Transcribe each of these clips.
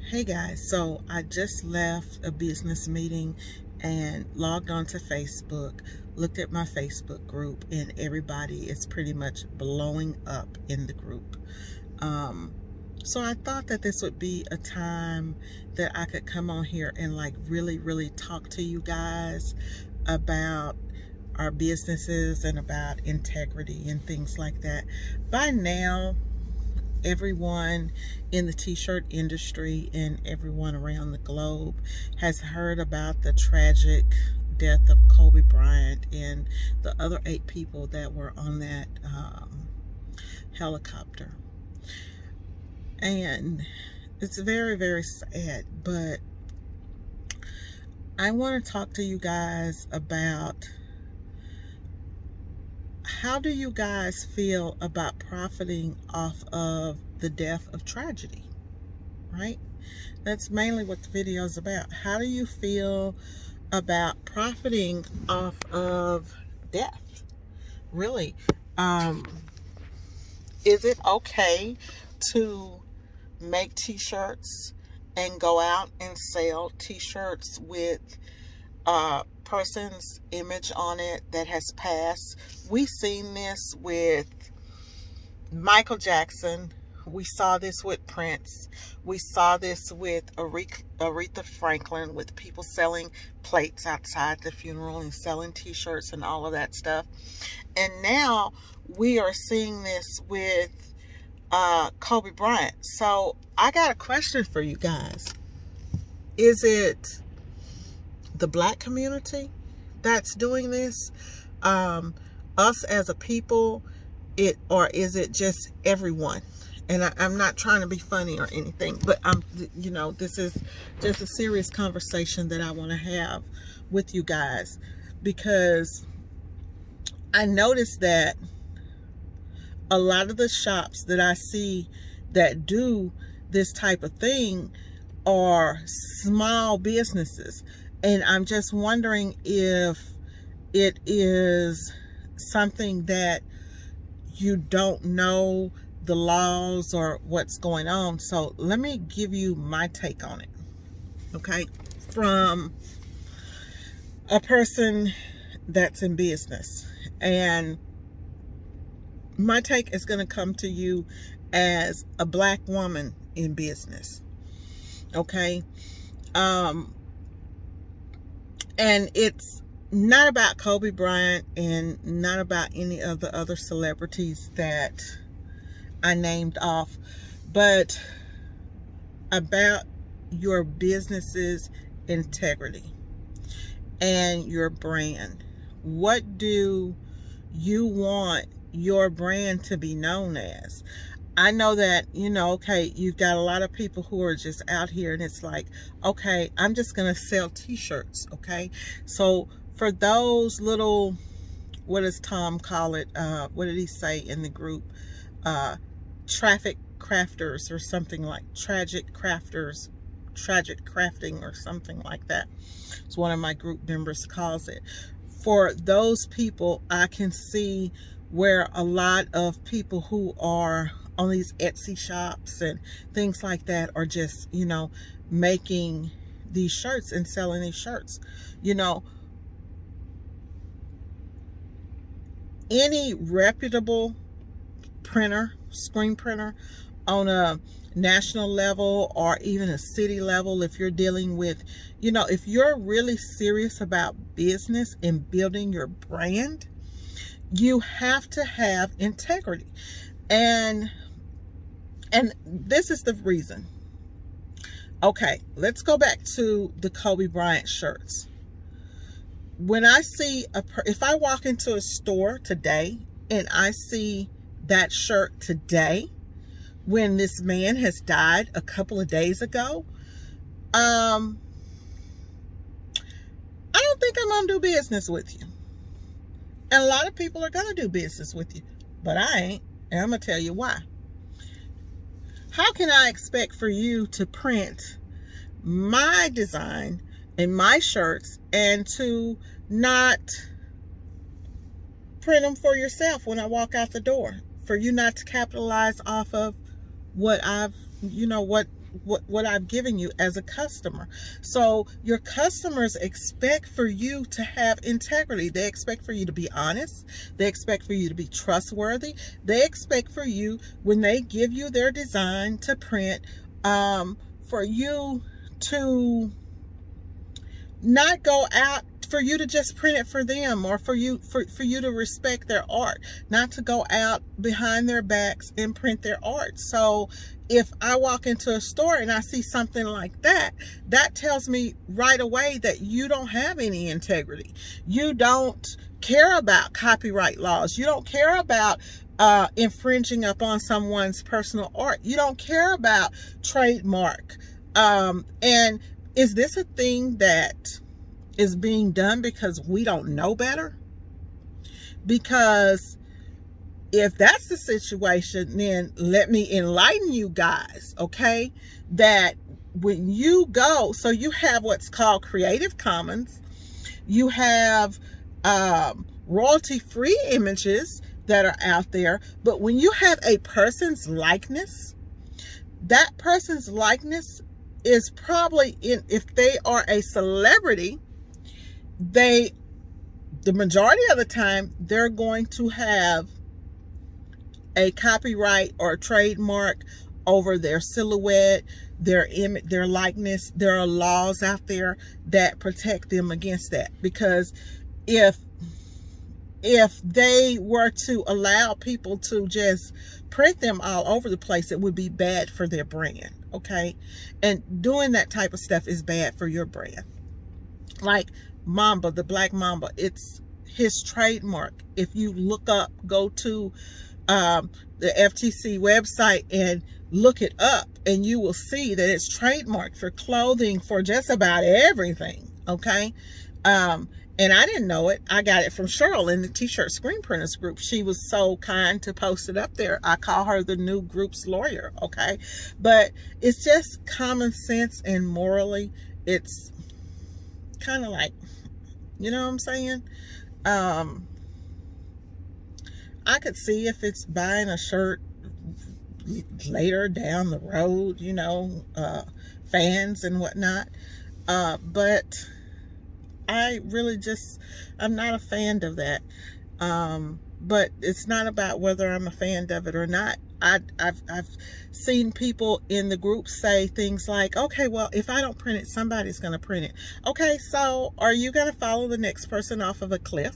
Hey guys, so I just left a business meeting and logged onto Facebook, looked at my Facebook group, and everybody is pretty much blowing up in the group. Um, so I thought that this would be a time that I could come on here and really talk to you guys about our businesses and about integrity and things like that. By now, everyone in the t-shirt industry and everyone around the globe has heard about the tragic death of Kobe Bryant and the other 8 people that were on that helicopter. And it's very sad, but I want to talk to you guys about how do you guys feel about profiting off of the death of tragedy, right? That's mainly what the video is about. How do you feel about profiting off of death? Really, is it okay to make t-shirts and go out and sell t-shirts with person's image on it that has passed? We've seen this with Michael Jackson. We saw this with Prince. We saw this with Aretha Franklin, with people selling plates outside the funeral and selling t-shirts and all of that stuff. And now we are seeing this with Kobe Bryant. So I got a question for you guys. Is it the black community that's doing this, us as a people, or is it just everyone? And I'm not trying to be funny or anything, but this is just a serious conversation that I want to have with you guys, because I noticed that a lot of the shops that I see that do this type of thing are small businesses. And I'm just wondering if it is something that you don't know the laws or what's going on. So let me give you my take on it, okay? From a person that's in business. And my take is going to come to you as a black woman in business, okay? And it's not about Kobe Bryant and not about any of the other celebrities that I named off, but about your business's integrity and your brand. What do you want your brand to be known as? I know that, okay, you've got a lot of people who are just out here and it's like, okay, I'm just going to sell t-shirts, okay? So for those little, what does Tom call it? What did he say in the group? Traffic crafters or something, like tragic crafters, tragic crafting or something like that. It's one of my group members calls it. For those people, I can see where a lot of people who are on these Etsy shops and things like that are just, making these shirts and selling these shirts. Any reputable printer, screen printer on a national level or even a city level, if you're dealing with, if you're really serious about business and building your brand, you have to have integrity. And this is the reason. Okay, let's go back to the Kobe Bryant shirts. When I see if I walk into a store today and I see that shirt today, when this man has died a couple of days ago, I don't think I'm gonna do business with you. And a lot of people are gonna do business with you, but I ain't, and I'm gonna tell you why. How can I expect for you to print my design in my shirts and to not print them for yourself when I walk out the door? For you not to capitalize off of what I've, what what I've given you as a customer. So your customers expect for you to have integrity. They expect for you to be honest. They expect for you to be trustworthy. They expect for you, when they give you their design to print, for you to not go out, for you to just print it for them, or for you to respect their art, not to go out behind their backs and print their art. So if I walk into a store and I see something like that, that tells me right away that you don't have any integrity. You don't care about copyright laws. You don't care about infringing upon someone's personal art. You don't care about trademark. And is this a thing that is being done because we don't know better? Because if that's the situation, then let me enlighten you guys, okay? That when you go, so you have what's called Creative Commons, you have royalty-free images that are out there, but when you have a person's likeness, that person's likeness is probably, if they are a celebrity, the majority of the time, they're going to have a copyright or a trademark over their silhouette, their image, their likeness. There are laws out there that protect them against that, because if they were to allow people to just print them all over the place, it would be bad for their brand, okay? And doing that type of stuff is bad for your brand. Like Mamba, the Black Mamba, it's his trademark. If you look up, go to the FTC website and look it up, and you will see that it's trademarked for clothing, for just about everything, okay? And I didn't know it. I got it from Cheryl in the T-shirt Screen Printers group. She was so kind to post it up there. I call her the new group's lawyer, okay? But it's just common sense, and morally, it's kind of like, you know what I'm saying? I could see if it's buying a shirt later down the road, you know, fans and whatnot. But I really I'm not a fan of that. But it's not about whether I'm a fan of it or not. I've seen people in the group say things like, okay, well, if I don't print it, somebody's going to print it. Okay, so are you going to follow the next person off of a cliff?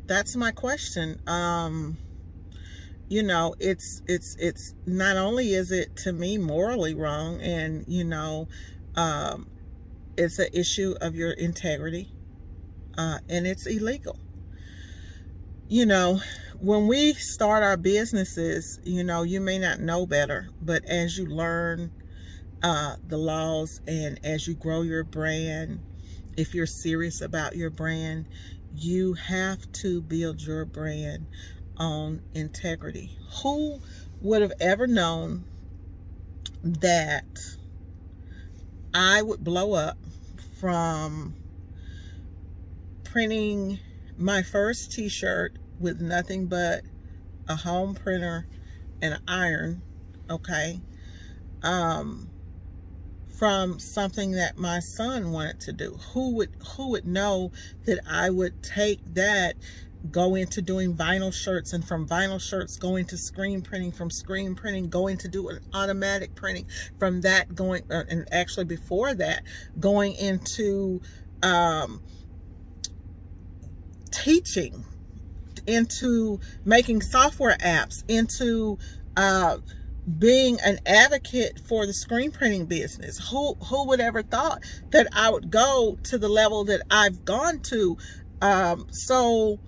That's my question. You know, it's not only is it, to me, morally wrong, and, you know, it's an issue of your integrity, and it's illegal. You know, when we start our businesses, you know, you may not know better, but as you learn the laws, and as you grow your brand, if you're serious about your brand, you have to build your brand on integrity. Who would have ever known that I would blow up from printing my first t-shirt with nothing but a home printer and an iron, okay, from something that my son wanted to do? Who would know that I would take that, go into doing vinyl shirts, and from vinyl shirts going to screen printing, from screen printing going to do an automatic printing, from that going, and actually before that, going into teaching, into making software apps, into being an advocate for the screen printing business. Who would ever thought that I would go to the level that I've gone to? So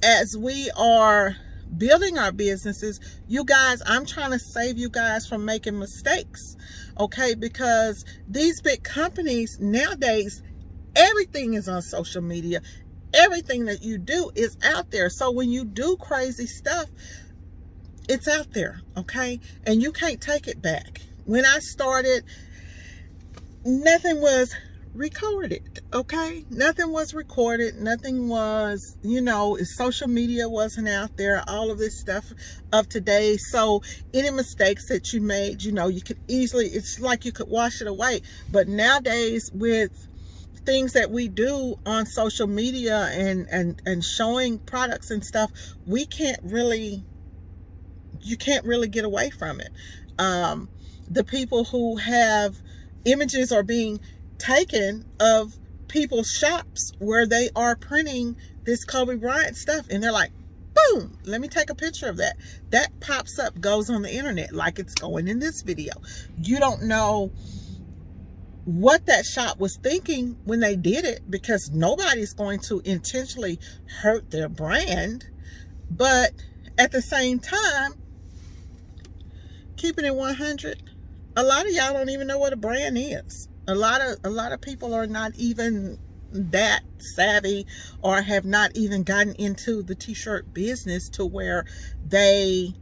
as we are building our businesses, you guys, I'm trying to save you guys from making mistakes, okay? Because these big companies nowadays, everything is on social media. Everything that you do is out there. So when you do crazy stuff, it's out there, okay? And you can't take it back. When I started, nothing was recorded, okay? Nothing was recorded. Nothing was, social media wasn't out there, all of this stuff of today. So any mistakes that you made, you could easily, it's like you could wash it away. But nowadays, with things that we do on social media and showing products and stuff, you can't really get away from it. The people who have images are being taken of people's shops where they are printing this Kobe Bryant stuff, and they're like, boom, let me take a picture of that. That pops up, goes on the internet like it's going in this video. You don't know what that shop was thinking when they did it, because nobody's going to intentionally hurt their brand. But at the same time, keeping it 100, a lot of y'all don't even know what a brand is. A lot of people are not even that savvy, or have not even gotten into the t-shirt business to where they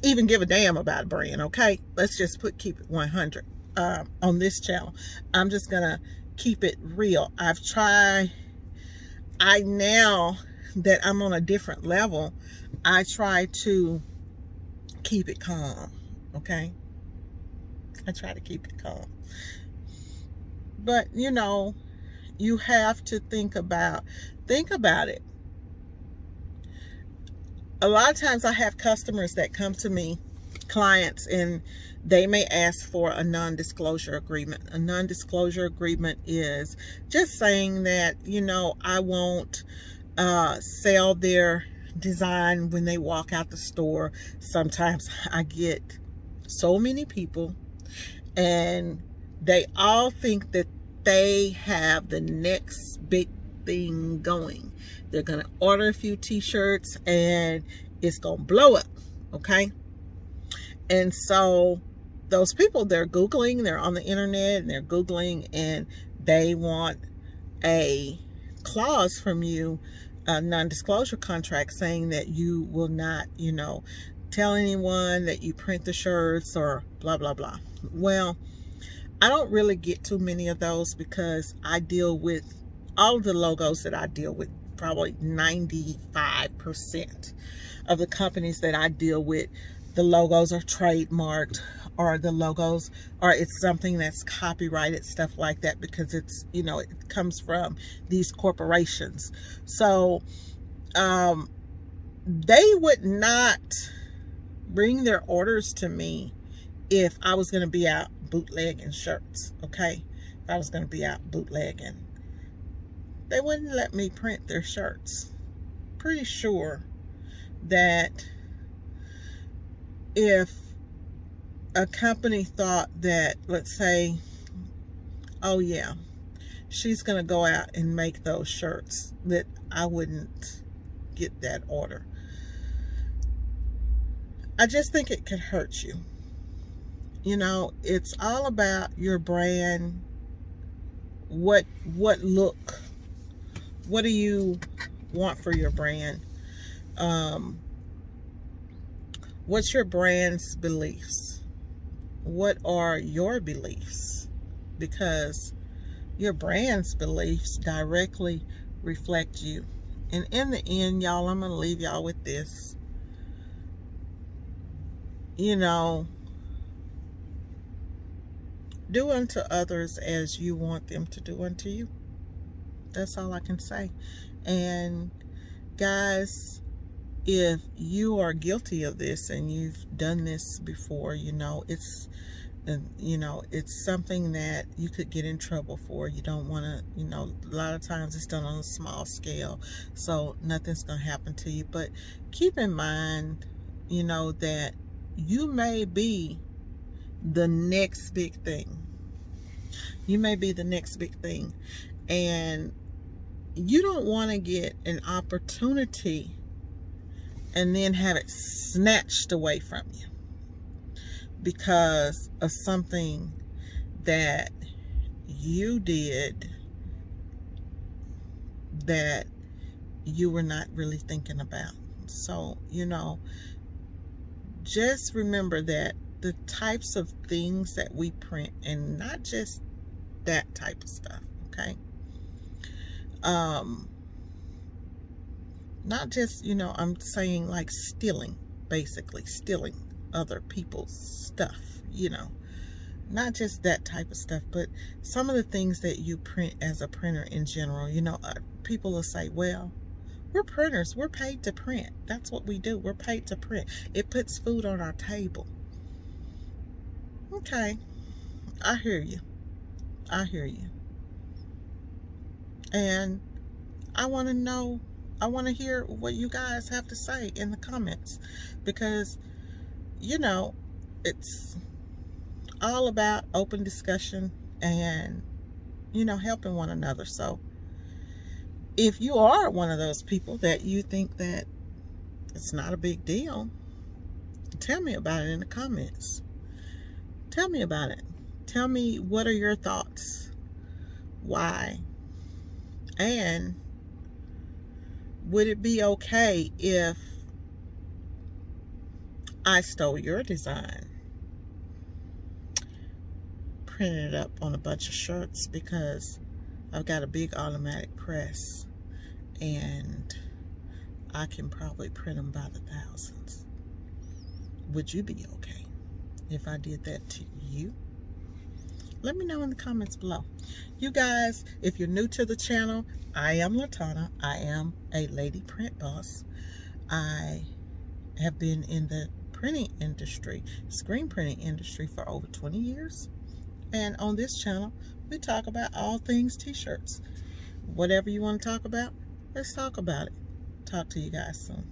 even give a damn about a brand. Okay, let's just keep it 100 on this channel. I'm just gonna keep it real. Now that I'm on a different level, I try to keep it calm. Okay, I try to keep it calm. But you have to think about it. A lot of times I have customers that come to me, clients, and they may ask for a non-disclosure agreement. A non-disclosure agreement is just saying that, I won't sell their design when they walk out the store. Sometimes I get so many people, and they all think that they have the next big thing going. They're going to order a few t-shirts and it's going to blow up. Okay. And so those people, they're Googling, they're on the internet, and they're Googling, and they want a clause from you, a non-disclosure contract, saying that you will not, tell anyone that you print the shirts or blah, blah, blah. Well, I don't really get too many of those, because I deal with all of the logos that I deal with. Probably 95% of the companies that I deal with, the logos are trademarked, or the logos, or it's something that's copyrighted, stuff like that, because it's, it comes from these corporations. So they would not bring their orders to me if I was going to be out bootlegging shirts. Okay, if I was going to be out bootlegging, they wouldn't let me print their shirts. Pretty sure that if a company thought that, let's say, oh yeah, she's going to go out and make those shirts, that I wouldn't get that order. I just think it could hurt you. It's all about your brand. What look, what do you want for your brand? What's your brand's beliefs? What are your beliefs? Because your brand's beliefs directly reflect you. And in the end, y'all, I'm going to leave y'all with this. Do unto others as you want them to do unto you. That's all I can say. And guys, if you are guilty of this and you've done this before, it's something that you could get in trouble for. You don't want to, a lot of times it's done on a small scale, so nothing's going to happen to you. But keep in mind, that you may be the next big thing. You may be the next big thing. And you don't want to get an opportunity and then have it snatched away from you because of something that you did that you were not really thinking about. So, just remember that the types of things that we print, and not just that type of stuff, okay? Not just, you know, I'm saying like stealing, basically stealing other people's stuff, you know, not just that type of stuff, but some of the things that you print as a printer in general. You know, people will say, well, we're printers, we're paid to print. That's what we do, we're paid to print. It puts food on our table. Okay, I hear you. I hear you. And I want to know, I want to hear what you guys have to say in the comments, because, you know, it's all about open discussion and, you know, helping one another. So if you are one of those people that you think that it's not a big deal, tell me about it in the comments. Tell me about it. Tell me, what are your thoughts? Why? And would it be okay if I stole your design, printed it up on a bunch of shirts, because I've got a big automatic press and I can probably print them by the thousands? Would you be okay if I did that to you? Let me know in the comments below. You guys, if you're new to the channel, I am LaTonna. I am a lady print boss. I have been in the printing industry, screen printing industry, for over 20 years. And on this channel, we talk about all things t-shirts. Whatever you want to talk about, let's talk about it. Talk to you guys soon.